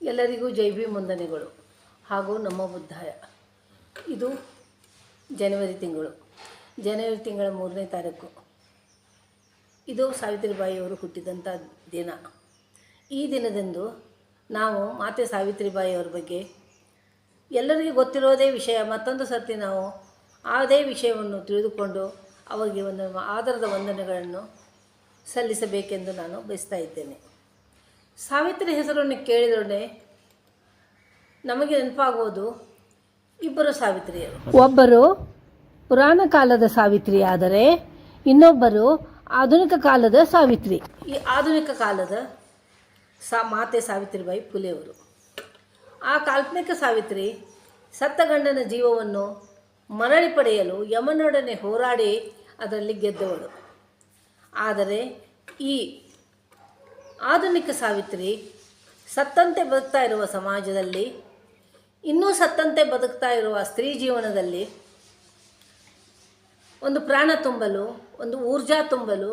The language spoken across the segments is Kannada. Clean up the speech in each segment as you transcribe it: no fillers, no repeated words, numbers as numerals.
ಎಲ್ಲರಿಗೂ ಜೈ ಭೀಮ್ ವಂದನೆಗಳು ಹಾಗೂ ನಮ್ಮ ಬುದ್ಧಾಯ. ಇದು ಜನವರಿ ತಿಂಗಳು, ಜನವರಿ ತಿಂಗಳ 3ನೇ ತಾರೀಕು. ಇದು ಸಾವಿತ್ರಿಬಾಯಿಯವರು ಹುಟ್ಟಿದಂಥ ದಿನ. ಈ ದಿನದಂದು ನಾವು ಮಾತೆ ಸಾವಿತ್ರಿಬಾಯಿಯವರ ಬಗ್ಗೆ ಎಲ್ಲರಿಗೂ ಗೊತ್ತಿರೋದೇ ವಿಷಯ, ಮತ್ತೊಂದು ಸರ್ತಿ ನಾವು ಅದೇ ವಿಷಯವನ್ನು ತಿಳಿದುಕೊಂಡು ಅವರಿಗೆ ಒಂದು ಆದರದ ವಂದನೆಗಳನ್ನು ಸಲ್ಲಿಸಬೇಕೆಂದು ನಾನು ಬಯಸ್ತಾ ಇದ್ದೇನೆ. ಸಾವಿತ್ರಿ ಹೆಸರನ್ನು ಕೇಳಿದೊಡನೆ ನಮಗೆ ನೆನಪಾಗುವುದು ಇಬ್ಬರು ಸಾವಿತ್ರಿಯರು. ಒಬ್ಬರು ಪುರಾಣ ಕಾಲದ ಸಾವಿತ್ರಿ ಆದರೆ ಇನ್ನೊಬ್ಬರು ಆಧುನಿಕ ಕಾಲದ ಸಾವಿತ್ರಿ. ಈ ಆಧುನಿಕ ಕಾಲದ ಮಾತೆ ಸಾವಿತ್ರಿಬಾಯಿ ಫುಲೆಯವರು. ಆ ಕಾಲ್ಪನಿಕ ಸಾವಿತ್ರಿ ಸತ್ತ ಗಂಡನ ಜೀವವನ್ನು ಮರಳಿ ಪಡೆಯಲು ಯಮನೊಡನೆ ಹೋರಾಡಿ ಅದರಲ್ಲಿ ಗೆದ್ದವಳು. ಆದರೆ ಈ ಆಧುನಿಕ ಸಾವಿತ್ರಿ ಸತ್ತಂತೆ ಬದುಕ್ತಾ ಇರುವ ಸಮಾಜದಲ್ಲಿ, ಇನ್ನೂ ಸತ್ತಂತೆ ಬದುಕ್ತಾ ಇರುವ ಸ್ತ್ರೀ ಜೀವನದಲ್ಲಿ ಒಂದು ಪ್ರಾಣ ತುಂಬಲು, ಒಂದು ಊರ್ಜಾ ತುಂಬಲು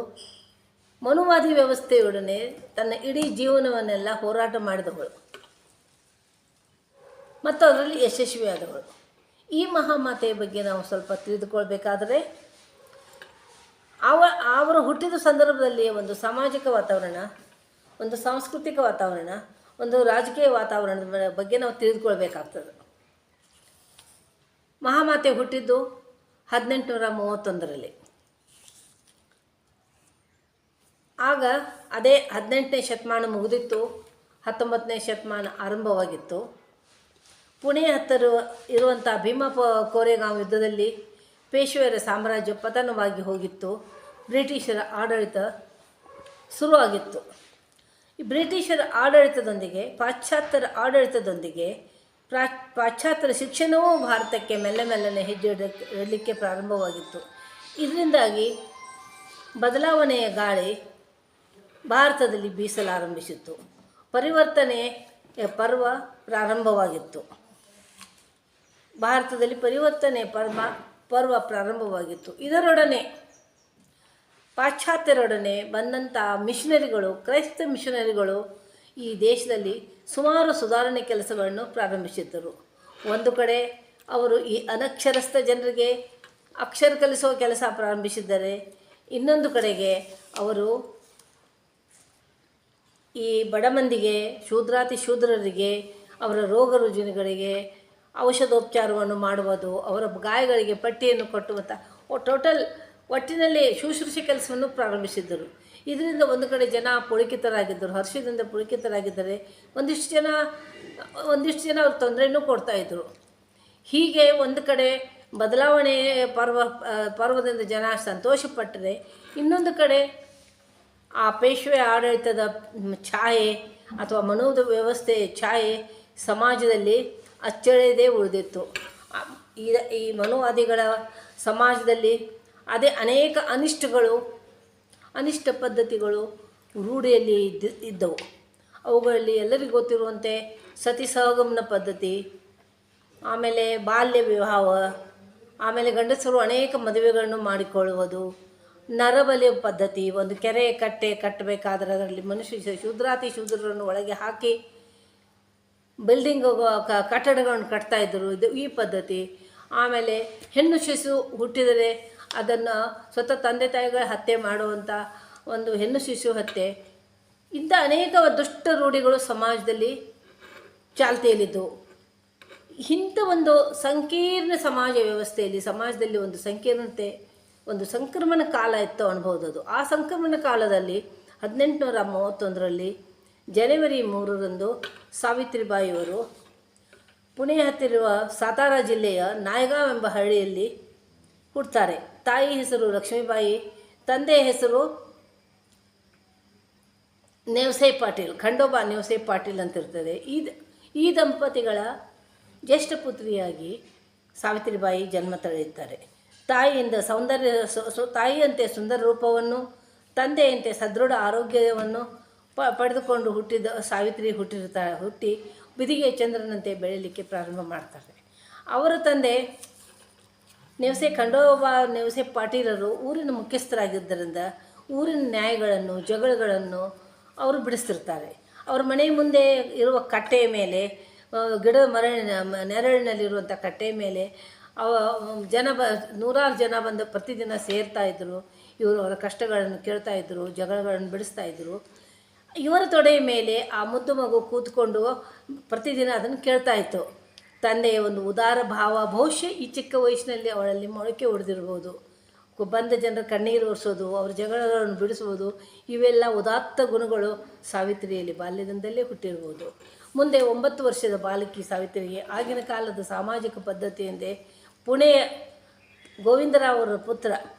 ಮನುವಾದಿ ವ್ಯವಸ್ಥೆಯೊಡನೆ ತನ್ನ ಇಡೀ ಜೀವನವನ್ನೆಲ್ಲ ಹೋರಾಟ ಮಾಡಿದವಳು ಮತ್ತು ಅದರಲ್ಲಿ ಯಶಸ್ವಿಯಾದವಳು. ಈ ಮಹಾಮಾತೆಯ ಬಗ್ಗೆ ನಾವು ಸ್ವಲ್ಪ ತಿಳಿದುಕೊಳ್ಬೇಕಾದರೆ ಅವರು ಹುಟ್ಟಿದ ಸಂದರ್ಭದಲ್ಲಿ ಒಂದು ಸಾಮಾಜಿಕ ವಾತಾವರಣ, ಒಂದು ಸಾಂಸ್ಕೃತಿಕ ವಾತಾವರಣ, ಒಂದು ರಾಜಕೀಯ ವಾತಾವರಣದ ಬಗ್ಗೆ ನಾವು ತಿಳಿದುಕೊಳ್ಬೇಕಾಗ್ತದೆ. ಮಹಾಮಾತೆ ಹುಟ್ಟಿದ್ದು 1831ರಲ್ಲಿ. ಆಗ ಅದೇ 18ನೇ ಶತಮಾನ ಮುಗಿದಿತ್ತು, 19ನೇ ಶತಮಾನ ಆರಂಭವಾಗಿತ್ತು. ಪುಣೆ ಹತ್ತಿರ ಇರುವಂಥ ಭೀಮಾ ಕೋರೆಗಾಂವ್ ಯುದ್ಧದಲ್ಲಿ ಪೇಶ್ವೆಯರ ಸಾಮ್ರಾಜ್ಯ ಪತನವಾಗಿ ಹೋಗಿತ್ತು. ಬ್ರಿಟಿಷರ ಆಡಳಿತ ಶುರುವಾಗಿತ್ತು. ಈ ಬ್ರಿಟಿಷರ ಆಡಳಿತದೊಂದಿಗೆ ಪಾಶ್ಚಾತ್ಯರ ಆಡಳಿತದೊಂದಿಗೆ ಪಾಶ್ಚಾತ್ಯರ ಶಿಕ್ಷಣವೂ ಭಾರತಕ್ಕೆ ಮೆಲ್ಲನೆ ಹೆಜ್ಜೆ ಇಡಲಿಕ್ಕೆ ಪ್ರಾರಂಭವಾಗಿತ್ತು. ಇದರಿಂದಾಗಿ ಬದಲಾವಣೆಯ ಗಾಳಿ ಭಾರತದಲ್ಲಿ ಬೀಸಲಾರಂಭಿಸಿತ್ತು. ಪರಿವರ್ತನೆಯ ಪರ್ವ ಪ್ರಾರಂಭವಾಗಿತ್ತು. ಭಾರತದಲ್ಲಿ ಪರಿವರ್ತನೆ ಪರ್ವ ಪ್ರಾರಂಭವಾಗಿತ್ತು. ಇದರೊಡನೆ ಪಾಶ್ಚಾತ್ಯರೊಡನೆ ಬಂದಂಥ ಮಿಷನರಿಗಳು, ಕ್ರೈಸ್ತ ಮಿಷನರಿಗಳು ಈ ದೇಶದಲ್ಲಿ ಸುಮಾರು ಸುಧಾರಣೆ ಕೆಲಸಗಳನ್ನು ಪ್ರಾರಂಭಿಸಿದ್ದರು. ಒಂದು ಕಡೆ ಅವರು ಈ ಅನಕ್ಷರಸ್ಥ ಜನರಿಗೆ ಅಕ್ಷರ ಕಲಿಸುವ ಕೆಲಸ ಪ್ರಾರಂಭಿಸಿದ್ದಾರೆ. ಇನ್ನೊಂದು ಕಡೆಗೆ ಅವರು ಈ ಬಡ ಮಂದಿಗೆ, ಶೂದ್ರರಿಗೆ ಅವರ ರೋಗ ರುಜಿನಗಳಿಗೆ ಔಷಧೋಪಚಾರವನ್ನು ಮಾಡುವುದು, ಅವರ ಗಾಯಗಳಿಗೆ ಪಟ್ಟಿಯನ್ನು ಕಟ್ಟುವಂಥ ಒಟ್ಟಿನಲ್ಲಿ ಶುಶ್ರೂಷೆ ಕೆಲಸವನ್ನು ಪ್ರಾರಂಭಿಸಿದ್ದರು. ಇದರಿಂದ ಒಂದು ಕಡೆ ಜನ ಪುಳಕಿತರಾಗಿದ್ದರು, ಹರ್ಷದಿಂದ ಪುಳಕಿತರಾಗಿದ್ದರೆ, ಒಂದಿಷ್ಟು ಜನ ಅವ್ರ ತೊಂದರೆಯೂ ಕೊಡ್ತಾಯಿದ್ರು. ಹೀಗೆ ಒಂದು ಕಡೆ ಬದಲಾವಣೆ ಪರ್ವದಿಂದ ಜನ ಸಂತೋಷಪಟ್ಟರೆ, ಇನ್ನೊಂದು ಕಡೆ ಆ ಪೇಶ್ವೆ ಆಡಳಿತದ ಛಾಯೆ ಅಥವಾ ಮನೋದ ವ್ಯವಸ್ಥೆಯ ಛಾಯೆ ಸಮಾಜದಲ್ಲಿ ಅಚ್ಚಳಿಯದೇ ಉಳಿದಿತ್ತು. ಈ ಮನುವಾದಿಗಳ ಸಮಾಜದಲ್ಲಿ ಅದೇ ಅನೇಕ ಅನಿಷ್ಟ ಪದ್ಧತಿಗಳು ರೂಢಿಯಲ್ಲಿ ಇದ್ದವು. ಅವುಗಳಲ್ಲಿ ಎಲ್ಲರಿಗೂ ಗೊತ್ತಿರುವಂತೆ ಸತಿ ಸಹಗಮನ ಪದ್ಧತಿ, ಆಮೇಲೆ ಬಾಲ್ಯ ವಿವಾಹ, ಆಮೇಲೆ ಗಂಡಸರು ಅನೇಕ ಮದುವೆಗಳನ್ನು ಮಾಡಿಕೊಳ್ಳುವುದು, ನರಬಲಿ ಪದ್ಧತಿ. ಒಂದು ಕೆರೆ ಕಟ್ಟಬೇಕಾದ್ರೆ ಅದರಲ್ಲಿ ಶೂದ್ರರನ್ನು ಒಳಗೆ ಹಾಕಿ ಬಿಲ್ಡಿಂಗ್ ಕಟ್ಟಡಗಳನ್ನು ಕಟ್ತಾಯಿದ್ದರು. ಈ ಪದ್ಧತಿ. ಆಮೇಲೆ ಹೆಣ್ಣು ಶಿಶು ಹುಟ್ಟಿದರೆ ಅದನ್ನು ಸ್ವತಃ ತಂದೆ ತಾಯಿಗಳ ಹತ್ಯೆ ಮಾಡುವಂಥ ಒಂದು ಹೆಣ್ಣು ಶಿಶು ಹತ್ಯೆ. ಇಂಥ ಅನೇಕ ದುಷ್ಟ ರೂಢಿಗಳು ಸಮಾಜದಲ್ಲಿ ಚಾಲ್ತಿಯಲ್ಲಿದ್ದವು. ಇಂಥ ಒಂದು ಸಂಕೀರ್ಣ ಸಮಾಜ ವ್ಯವಸ್ಥೆಯಲ್ಲಿ, ಸಮಾಜದಲ್ಲಿ ಒಂದು ಸಂಕೀರ್ಣತೆ, ಒಂದು ಸಂಕ್ರಮಣ ಕಾಲ ಇತ್ತು ಅನ್ಬೋದು. ಆ ಸಂಕ್ರಮಣ ಕಾಲದಲ್ಲಿ 1831ರಲ್ಲಿ ಜನವರಿ 3ರಂದು ಸಾವಿತ್ರಿಬಾಯಿಯವರು ಪುಣೆ ಹತ್ತಿರುವ ಸಾತಾರ ಜಿಲ್ಲೆಯ ನಾಯಗಾಂವ್ ಎಂಬ ಹಳ್ಳಿಯಲ್ಲಿ ಹುಡ್ತಾರೆ. ತಾಯಿ ಹೆಸರು ಲಕ್ಷ್ಮೀಬಾಯಿ, ತಂದೆಯ ಹೆಸರು ನೇವಸೈ ಪಾಟೀಲ್, ಖಂಡೋಬಾ ನೇವಸೈ ಪಾಟೀಲ್ ಅಂತಿರ್ತದೆ. ಈ ದಂಪತಿಗಳ ಜ್ಯೇಷ್ಠ ಪುತ್ರಿಯಾಗಿ ಸಾವಿತ್ರಿಬಾಯಿ ಜನ್ಮ ತಳೆಯುತ್ತಾರೆ. ತಾಯಿಯಂತೆ ಸುಂದರ ರೂಪವನ್ನು, ತಂದೆಯಂತೆ ಸದೃಢ ಆರೋಗ್ಯವನ್ನು ಪಡೆದುಕೊಂಡು ಹುಟ್ಟಿದ ಸಾವಿತ್ರಿ ಹುಟ್ಟಿ ಬಿದಿಗೆ ಚಂದ್ರನಂತೆ ಬೆಳೀಲಿಕ್ಕೆ ಪ್ರಾರಂಭ ಮಾಡ್ತಾರೆ. ಅವರ ತಂದೆ ಖಂಡೋಬಾ ನೇವಸೈ ಪಾಟೀಲರು ಊರಿನ ಮುಖ್ಯಸ್ಥರಾಗಿದ್ದರಿಂದ ಊರಿನ ನ್ಯಾಯಗಳನ್ನು, ಜಗಳಗಳನ್ನು ಅವರು ಬಿಡಿಸ್ತಿರ್ತಾರೆ. ಅವ್ರ ಮನೆ ಮುಂದೆ ಇರುವ ಕಟ್ಟೆಯ ಮೇಲೆ, ಗಿಡದ ನೆರಳಿನಲ್ಲಿರುವಂಥ ಕಟ್ಟೆಯ ಮೇಲೆ ನೂರಾರು ಜನ ಬಂದು ಪ್ರತಿದಿನ ಸೇರ್ತಾಯಿದ್ರು. ಇವರು ಅವರ ಕಷ್ಟಗಳನ್ನು ಕೇಳ್ತಾಯಿದ್ರು, ಜಗಳಗಳನ್ನು ಬಿಡಿಸ್ತಾಯಿದ್ರು. ಇವರ ತೊಡೆಯ ಮೇಲೆ ಆ ಮುದ್ದು ಮಗು ಕೂತ್ಕೊಂಡು ಪ್ರತಿದಿನ ಅದನ್ನು ಕೇಳ್ತಾಯಿತ್ತು. ತಂದೆಯ ಒಂದು ಉದಾರ ಭಾವ ಬಹುಶಃ ಈ ಚಿಕ್ಕ ವಯಸ್ಸಿನಲ್ಲಿ ಅವಳಲ್ಲಿ ಮೊಳಕೆ ಹೊಡೆದಿರ್ಬೋದು. ಬಂದ ಜನರ ಕಣ್ಣೀರು ಒರೆಸೋದು, ಅವ್ರ ಜಗಳಗಳನ್ನು ಬಿಡಿಸುವುದು, ಇವೆಲ್ಲ ಉದಾತ್ತ ಗುಣಗಳು ಸಾವಿತ್ರಿಯಲ್ಲಿ ಬಾಲ್ಯದಿಂದಲೇ ಹುಟ್ಟಿರ್ಬೋದು. ಮುಂದೆ 9 ವರ್ಷದ ಬಾಲಕಿ ಸಾವಿತ್ರಿಗೆ ಆಗಿನ ಕಾಲದ ಸಾಮಾಜಿಕ ಪದ್ಧತಿಯಂತೆ ಪುಣೆಯ ಗೋವಿಂದರಾವ್ ಅವರ ಪುತ್ರ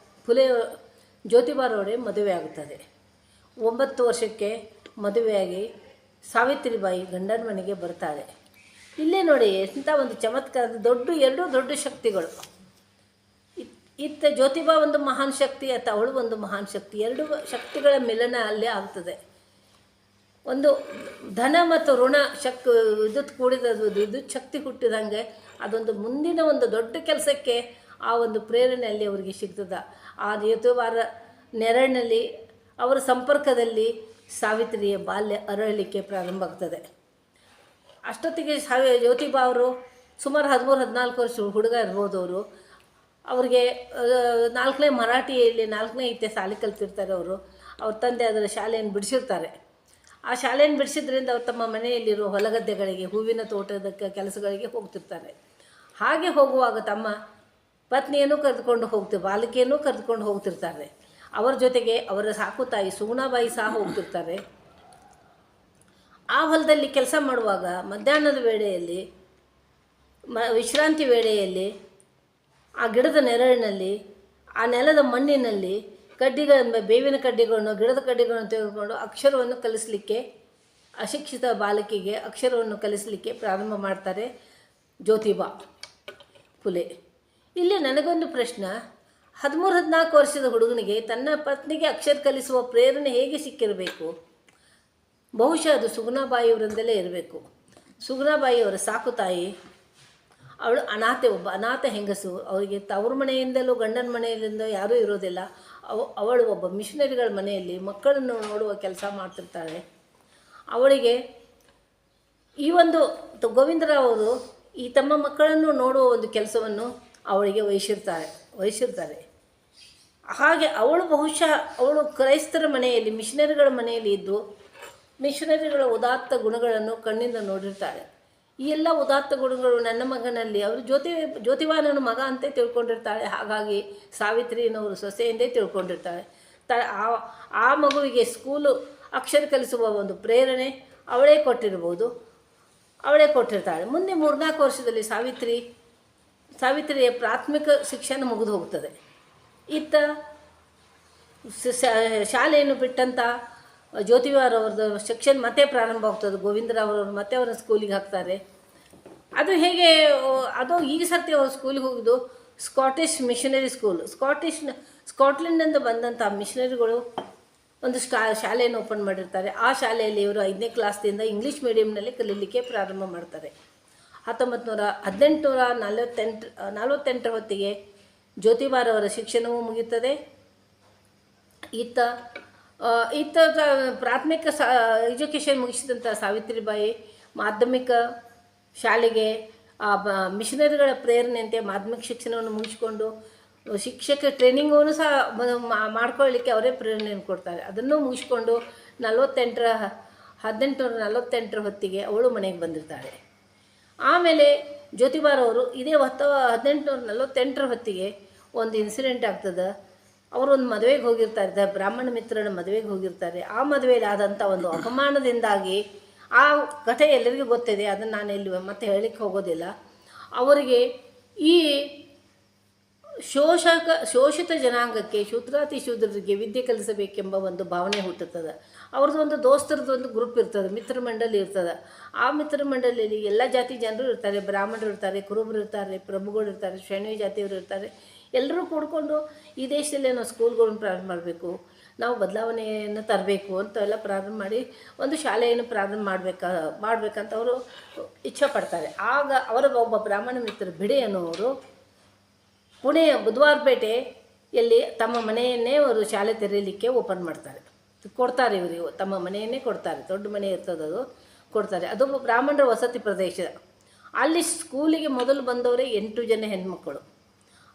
ಫುಲೆ ಜ್ಯೋತಿಬಾರವರೇ ಮದುವೆ ಆಗುತ್ತದೆ. 9 ವರ್ಷಕ್ಕೆ ಮದುವೆಯಾಗಿ ಸಾವಿತ್ರಿಬಾಯಿ ಗಂಡನ ಮನೆಗೆ ಬರ್ತಾಳೆ. ಇಲ್ಲೇ ನೋಡಿ ಎಂಥ ಒಂದು ಚಮತ್ಕಾರದ ಎರಡೂ ದೊಡ್ಡ ಶಕ್ತಿಗಳು. ಇತ್ತ ಜ್ಯೋತಿಬಾ ಒಂದು ಮಹಾನ್ ಶಕ್ತಿ, ಅವಳು ಒಂದು ಮಹಾನ್ ಶಕ್ತಿ. ಎರಡು ಶಕ್ತಿಗಳ ಮಿಲನ ಅಲ್ಲೇ ಆಗ್ತದೆ. ಒಂದು ಧನ ಮತ್ತು ಋಣ ವಿದ್ಯುತ್ ಕೂಡಿದದು, ವಿದ್ಯುತ್ ಶಕ್ತಿ ಹುಟ್ಟಿದಂಗೆ ಅದೊಂದು ಮುಂದಿನ ಒಂದು ದೊಡ್ಡ ಕೆಲಸಕ್ಕೆ ಆ ಒಂದು ಪ್ರೇರಣೆಯಲ್ಲಿ ಅವರಿಗೆ ಸಿಗ್ತದೆ. ಆ ಜ್ಯೋತಿಬಾರ ನೆರಳಿನಲ್ಲಿ ಅವರ ಸಂಪರ್ಕದಲ್ಲಿ ಸಾವಿತ್ರಿಯ ಬಾಲ್ಯ ಅರಳಲಿಕ್ಕೆ ಪ್ರಾರಂಭ ಆಗ್ತದೆ. ಅಷ್ಟೊತ್ತಿಗೆ ಜ್ಯೋತಿಬಾ ಅವರು ಸುಮಾರು 13-14 ವರ್ಷ ಹುಡುಗ ಇರ್ಬೋದು. ಅವ್ರಿಗೆ 4ನೇ ಮರಾಠಿಯಲ್ಲಿ 4ನೇ ಇತ್ತೆ ಶಾಲೆ ಕಲ್ತಿರ್ತಾರೆ. ಅವ್ರ ತಂದೆ ಅದರ ಶಾಲೆಯನ್ನು ಬಿಡಿಸಿರ್ತಾರೆ. ಆ ಶಾಲೆಯನ್ನು ಬಿಡಿಸಿದ್ರಿಂದ ಅವ್ರು ತಮ್ಮ ಮನೆಯಲ್ಲಿರೋ ಹೊಲಗದ್ದೆಗಳಿಗೆ, ಹೂವಿನ ತೋಟದ ಕೆಲಸಗಳಿಗೆ ಹೋಗ್ತಿರ್ತಾರೆ. ಹಾಗೆ ಹೋಗುವಾಗ ತಮ್ಮ ಪತ್ನಿಯನ್ನು ಕರೆದುಕೊಂಡು ಬಾಲಕಿಯನ್ನು ಕರೆದುಕೊಂಡು ಹೋಗ್ತಿರ್ತಾರೆ. ಅವರ ಜೊತೆಗೆ ಅವರ ಸಾಕು ತಾಯಿ ಸುಗುಣಾಬಾಯಿ ಸಹ ಹೋಗ್ತಿರ್ತಾರೆ. ಆ ಹೊಲದಲ್ಲಿ ಕೆಲಸ ಮಾಡುವಾಗ ಮಧ್ಯಾಹ್ನದ ವೇಳೆಯಲ್ಲಿ, ವಿಶ್ರಾಂತಿ ವೇಳೆಯಲ್ಲಿ ಆ ಗಿಡದ ನೆರಳಿನಲ್ಲಿ, ಆ ನೆಲದ ಮಣ್ಣಿನಲ್ಲಿ ಬೇವಿನ ಕಡ್ಡಿಗಳನ್ನು, ಗಿಡದ ಕಡ್ಡಿಗಳನ್ನು ತೆಗೆದುಕೊಂಡು ಅಕ್ಷರವನ್ನು ಕಲಿಸಲಿಕ್ಕೆ, ಅಶಿಕ್ಷಿತ ಬಾಲಕಿಗೆ ಅಕ್ಷರವನ್ನು ಕಲಿಸಲಿಕ್ಕೆ ಪ್ರಾರಂಭ ಮಾಡ್ತಾರೆ ಜ್ಯೋತಿಬಾ ಫುಲೆ. ಇಲ್ಲಿ ನನಗೊಂದು ಪ್ರಶ್ನೆ, 13-14 ವರ್ಷದ ಹುಡುಗನಿಗೆ ತನ್ನ ಪತ್ನಿಗೆ ಅಕ್ಷರ ಕಲಿಸುವ ಪ್ರೇರಣೆ ಹೇಗೆ ಸಿಕ್ಕಿರಬೇಕು? ಬಹುಶಃ ಅದು ಸುಗುಣಾಬಾಯಿಯವರಿಂದಲೇ ಇರಬೇಕು. ಸುಗುಣಾಬಾಯಿಯವರ ಸಾಕು ತಾಯಿ, ಅವಳು ಒಬ್ಬ ಅನಾಥ ಹೆಂಗಸು. ಅವರಿಗೆ ತವರು ಮನೆಯಿಂದಲೂ ಗಂಡನ ಮನೆಯಿಂದ ಯಾರೂ ಇರೋದಿಲ್ಲ. ಅವಳು ಒಬ್ಬ ಮಿಷನರಿಗಳ ಮನೆಯಲ್ಲಿ ಮಕ್ಕಳನ್ನು ನೋಡುವ ಕೆಲಸ ಮಾಡ್ತಿರ್ತಾಳೆ. ಅವಳಿಗೆ ಈ ಒಂದು ಗೋವಿಂದರಾವ್ ಅವರು ಈ ತಮ್ಮ ಮಕ್ಕಳನ್ನು ನೋಡುವ ಒಂದು ಕೆಲಸವನ್ನು ಅವಳಿಗೆ ವಹಿಸಿರ್ತಾರೆ. ಹಾಗೆ ಅವಳು ಕ್ರೈಸ್ತರ ಮನೆಯಲ್ಲಿ, ಮಿಷನರಿಗಳ ಮನೆಯಲ್ಲಿ ಇದ್ದು ಮಿಷನರಿಗಳ ಉದಾತ್ತ ಗುಣಗಳನ್ನು ಕಣ್ಣಿಂದ ನೋಡಿರ್ತಾಳೆ. ಈ ಎಲ್ಲ ಉದಾತ್ತ ಗುಣಗಳು ನನ್ನ ಮಗನಲ್ಲಿ, ಅವರು ಜ್ಯೋತಿಬಾನನ ಮಗ ಅಂತ ತಿಳ್ಕೊಂಡಿರ್ತಾಳೆ. ಹಾಗಾಗಿ ಸಾವಿತ್ರಿನವರು ಸೊಸೆ ಎಂದೇ ತಿಳ್ಕೊಂಡಿರ್ತಾಳೆ. ಆ ಮಗುವಿಗೆ ಸ್ಕೂಲು ಅಕ್ಷರ ಕಲಿಸುವ ಒಂದು ಪ್ರೇರಣೆ ಅವಳೇ ಕೊಟ್ಟಿರ್ತಾಳೆ. ಮುಂದೆ 3-4 ವರ್ಷದಲ್ಲಿ ಸಾವಿತ್ರಿಯ ಪ್ರಾಥಮಿಕ ಶಿಕ್ಷಣ ಮುಗಿದು ಹೋಗ್ತದೆ. ಇತ್ತ ಶಾಲೆಯನ್ನು ಬಿಟ್ಟಂಥ ಜ್ಯೋತಿಬಾರವ್ರದ್ದು ಶಿಕ್ಷಣ ಮತ್ತೆ ಪ್ರಾರಂಭ ಆಗ್ತದೆ. ಗೋವಿಂದರಾವ್ ಅವರು ಮತ್ತೆ ಅವರ ಸ್ಕೂಲಿಗೆ ಹಾಕ್ತಾರೆ. ಅದು ಈಗ ಸರ್ತಿ ಅವ್ರ ಸ್ಕೂಲಿಗೆ ಹೋಗೋದು ಸ್ಕಾಟಿಷ್ ಮಿಷನರಿ ಸ್ಕೂಲ್. ಸ್ಕಾಟ್ಲೆಂಡಿಂದ ಬಂದಂಥ ಮಿಷನರಿಗಳು ಒಂದು ಶಾಲೆಯನ್ನು ಓಪನ್ ಮಾಡಿರ್ತಾರೆ. ಆ ಶಾಲೆಯಲ್ಲಿ ಇವರು 5ನೇ ಕ್ಲಾಸ್ದಿಂದ ಇಂಗ್ಲೀಷ್ ಮೀಡಿಯಮ್ನಲ್ಲಿ ಕಲೀಲಿಕ್ಕೆ ಪ್ರಾರಂಭ ಮಾಡ್ತಾರೆ. 1848 ಹೊತ್ತಿಗೆ ಜ್ಯೋತಿಬಾರವರ ಶಿಕ್ಷಣವೂ ಮುಗಿಯುತ್ತದೆ. ಇತ್ತ ಪ್ರಾಥಮಿಕ ಎಜುಕೇಷನ್ ಮುಗಿಸಿದಂಥ ಸಾವಿತ್ರಿಬಾಯಿ ಮಾಧ್ಯಮಿಕ ಶಾಲೆಗೆ ಮಿಷನರಿಗಳ ಪ್ರೇರಣೆಯಂತೆ ಮಾಧ್ಯಮಿಕ ಶಿಕ್ಷಣವನ್ನು ಮುಗಿಸಿಕೊಂಡು ಶಿಕ್ಷಕ ಟ್ರೈನಿಂಗನ್ನು ಸಹ ಮಾಡ್ಕೊಳ್ಳಿಕ್ಕೆ ಅವರೇ ಪ್ರೇರಣೆಯನ್ನು ಕೊಡ್ತಾರೆ. ಅದನ್ನು ಮುಗಿಸ್ಕೊಂಡು 1848 ಹೊತ್ತಿಗೆ ಅವಳು ಮನೆಗೆ ಬಂದಿರ್ತಾಳೆ. ಆಮೇಲೆ ಜ್ಯೋತಿಬಾರವರು ಇದೇ 1848 ಹೊತ್ತಿಗೆ ಒಂದು ಇನ್ಸಿಡೆಂಟ್ ಆಗ್ತದೆ. ಅವರೊಂದು ಮದುವೆಗೆ ಹೋಗಿರ್ತಾರೆ, ಬ್ರಾಹ್ಮಣ ಮಿತ್ರನ ಮದುವೆಗೆ ಹೋಗಿರ್ತಾರೆ. ಆ ಮದುವೆಯಲ್ಲಿ ಆದಂಥ ಒಂದು ಅಪಮಾನದಿಂದಾಗಿ, ಆ ಕಥೆ ಎಲ್ಲರಿಗೂ ಗೊತ್ತಿದೆ, ಅದನ್ನು ನಾನು ಇಲ್ಲಿ ಮತ್ತೆ ಹೇಳಲಿಕ್ಕೆ ಹೋಗೋದಿಲ್ಲ. ಅವರಿಗೆ ಈ ಶೋಷಿತ ಜನಾಂಗಕ್ಕೆ, ಶೂದ್ರಾತಿ ಶೂದ್ರರಿಗೆ ವಿದ್ಯೆ ಕಲಿಸಬೇಕೆಂಬ ಒಂದು ಭಾವನೆ ಹುಟ್ಟುತ್ತದೆ. ಅವ್ರದ್ದು ಒಂದು ದೋಸ್ತರದ್ದು ಒಂದು ಗ್ರೂಪ್ ಇರ್ತದೆ, ಮಿತ್ರ ಮಂಡಳಿ ಇರ್ತದೆ. ಆ ಮಿತ್ರ ಮಂಡಳಿಯಲ್ಲಿ ಎಲ್ಲ ಜಾತಿ ಜನರು ಇರ್ತಾರೆ. ಬ್ರಾಹ್ಮಣರು ಇರ್ತಾರೆ, ಕುರುಬರು ಇರ್ತಾರೆ, ಪ್ರಭುಗಳು ಇರ್ತಾರೆ, ಶ್ರೇಣಿ ಜಾತಿಯವರು ಇರ್ತಾರೆ. ಎಲ್ಲರೂ ಕೂಡ್ಕೊಂಡು ಈ ದೇಶದಲ್ಲೇ ನಾವು ಸ್ಕೂಲ್ಗಳನ್ನು ಪ್ರಾರಂಭ ಮಾಡಬೇಕು, ನಾವು ಬದಲಾವಣೆಯನ್ನು ತರಬೇಕು ಅಂತ ಎಲ್ಲ ಪ್ರಾರಂಭ ಮಾಡಿ ಒಂದು ಶಾಲೆಯನ್ನು ಪ್ರಾರಂಭ ಮಾಡಬೇಕಂತ ಅವರು ಇಚ್ಛೆಪಡ್ತಾರೆ. ಆಗ ಅವರ ಒಬ್ಬ ಬ್ರಾಹ್ಮಣ ಮಿತ್ರ ಬಿಡೆ ಅನ್ನೋರು ಪುಣೆಯ ಬುಧವಾರಪೇಟೆಯಲ್ಲಿ ತಮ್ಮ ಮನೆಯನ್ನೇ ಅವರು ಶಾಲೆ ತೆರೆಯಲಿಕ್ಕೆ ಓಪನ್ ಮಾಡ್ತಾರೆ. ಕೊಡ್ತಾರೆ ಇವರಿಗೆ, ತಮ್ಮ ಮನೆಯನ್ನೇ ಕೊಡ್ತಾರೆ, ದೊಡ್ಡ ಮನೆ ಇರ್ತದದು ಕೊಡ್ತಾರೆ. ಅದು ಬ್ರಾಹ್ಮಣರ ವಸತಿ ಪ್ರದೇಶ. ಅಲ್ಲಿ ಸ್ಕೂಲಿಗೆ ಮೊದಲು ಬಂದವರೇ 8 ಜನ ಹೆಣ್ಮಕ್ಕಳು.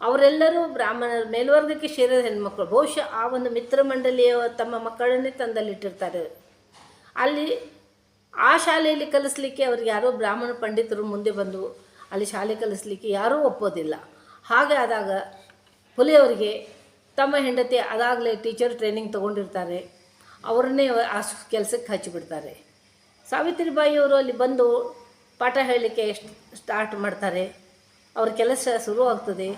ಅವರೆಲ್ಲರೂ ಬ್ರಾಹ್ಮಣರ ಮೇಲ್ವರ್ಗಕ್ಕೆ ಸೇರಿದ ಹೆಣ್ಮಕ್ಕಳು. ಬಹುಶಃ ಆ ಒಂದು ಮಿತ್ರ ಮಂಡಳಿಯ ತಮ್ಮ ಮಕ್ಕಳನ್ನೇ ತಂದಲ್ಲಿಟ್ಟಿರ್ತಾರೆ. ಅಲ್ಲಿ ಆ ಶಾಲೆಯಲ್ಲಿ ಕಲಿಸ್ಲಿಕ್ಕೆ ಅವ್ರಿಗೆ ಯಾರೋ ಬ್ರಾಹ್ಮಣ ಪಂಡಿತರು ಮುಂದೆ ಬಂದು ಅಲ್ಲಿ ಶಾಲೆ ಕಲಿಸ್ಲಿಕ್ಕೆ ಯಾರೂ ಒಪ್ಪೋದಿಲ್ಲ. ಹಾಗೆ ಆದಾಗ ಪುಲಿಯವರಿಗೆ ತಮ್ಮ ಹೆಂಡತಿ ಅದಾಗಲೇ ಟೀಚರ್ ಟ್ರೈನಿಂಗ್ ತೊಗೊಂಡಿರ್ತಾರೆ, ಅವರನ್ನೇ ಆ ಕೆಲಸಕ್ಕೆ ಹಚ್ಚಿಬಿಡ್ತಾರೆ. ಸಾವಿತ್ರಿಬಾಯಿಯವರು ಅಲ್ಲಿ ಬಂದು ಪಾಠ ಹೇಳಲಿಕ್ಕೆ ಸ್ಟಾರ್ಟ್ ಮಾಡ್ತಾರೆ. ಅವ್ರ ಕೆಲಸ ಶುರುವಾಗ್ತದೆ.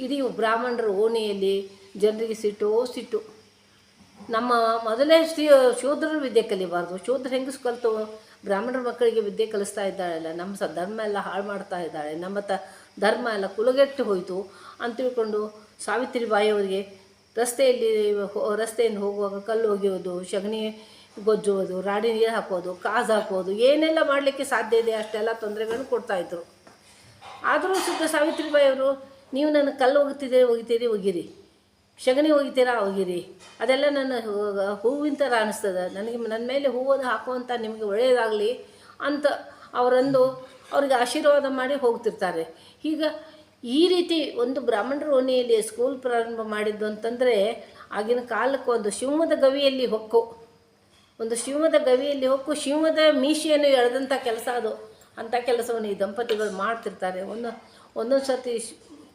ಇಡೀ ಬ್ರಾಹ್ಮಣರ ಓಣಿಯಲ್ಲಿ ಜನರಿಗೆ ಸಿಟ್ಟು. ನಮ್ಮ ಮೊದಲೇ ಶೂದ್ರರು ವಿದ್ಯೆ ಕಲಿಬಾರ್ದು, ಶೂದ್ರ ಹೆಂಗಸು ಕಲಿತು ಬ್ರಾಹ್ಮಣರ ಮಕ್ಕಳಿಗೆ ವಿದ್ಯೆ ಕಲಿಸ್ತಾ ಇದ್ದಾಳೆಲ್ಲ, ನಮ್ಮ ಧರ್ಮ ಎಲ್ಲ ಹಾಳು ಮಾಡ್ತಾ ಇದ್ದಾಳೆ, ನಮ್ಮ ಧರ್ಮ ಎಲ್ಲ ಕುಲಗೆಟ್ಟು ಹೋಯಿತು ಅಂತ ತಿಳ್ಕೊಂಡು ಸಾವಿತ್ರಿಬಾಯಿಯವರಿಗೆ ರಸ್ತೆಯಿಂದ ಹೋಗುವಾಗ ಕಲ್ಲು ಒಗೆಯೋದು, ಸಗಣಿ ಗೊಜ್ಜುವುದು, ರಾಡಿ ನೀರು ಹಾಕೋದು, ಕಾಜು ಹಾಕೋದು, ಏನೆಲ್ಲ ಮಾಡಲಿಕ್ಕೆ ಸಾಧ್ಯ ಇದೆ ಅಷ್ಟೆಲ್ಲ ತೊಂದರೆಗಳನ್ನು ಕೊಡ್ತಾಯಿದ್ರು. ಆದರೂ ಸುತ್ತ ಸಾವಿತ್ರಿಬಾಯಿಯವರು, ನೀವು ನನ್ನ ಕಲ್ಲು ಒಗಿತೀರಿ, ಸಗಣಿ ಒಗಿತೀರಾ ಒಗಿರಿ, ಅದೆಲ್ಲ ನನ್ನ ಹೂವಿನ ಥರ ಅನ್ನಿಸ್ತದೆ, ನನ್ನ ಮೇಲೆ ಹೂವನ್ನು ಹಾಕುವಂಥ ನಿಮಗೆ ಒಳ್ಳೆಯದಾಗಲಿ ಅಂತ ಅವ್ರಿಗೆ ಆಶೀರ್ವಾದ ಮಾಡಿ ಹೋಗ್ತಿರ್ತಾರೆ. ಈಗ ಈ ರೀತಿ ಒಂದು ಬ್ರಾಹ್ಮಣರ ಓಣಿಯಲ್ಲಿ ಸ್ಕೂಲ್ ಪ್ರಾರಂಭ ಮಾಡಿದ್ದು ಅಂತಂದರೆ, ಆಗಿನ ಕಾಲಕ್ಕೆ ಒಂದು ಶಿವಮೊಗ್ಗದ ಗವಿಯಲ್ಲಿ ಹೊಕ್ಕು ಶಿವಮೊಗ್ಗದ ಮೀಶೆಯನ್ನು ಎಳೆದಂಥ ಕೆಲಸ ಅದು. ಅಂಥ ಕೆಲಸವನ್ನು ಈ ದಂಪತಿಗಳು ಮಾಡ್ತಿರ್ತಾರೆ. ಒಂದೊಂದು ಸರ್ತಿ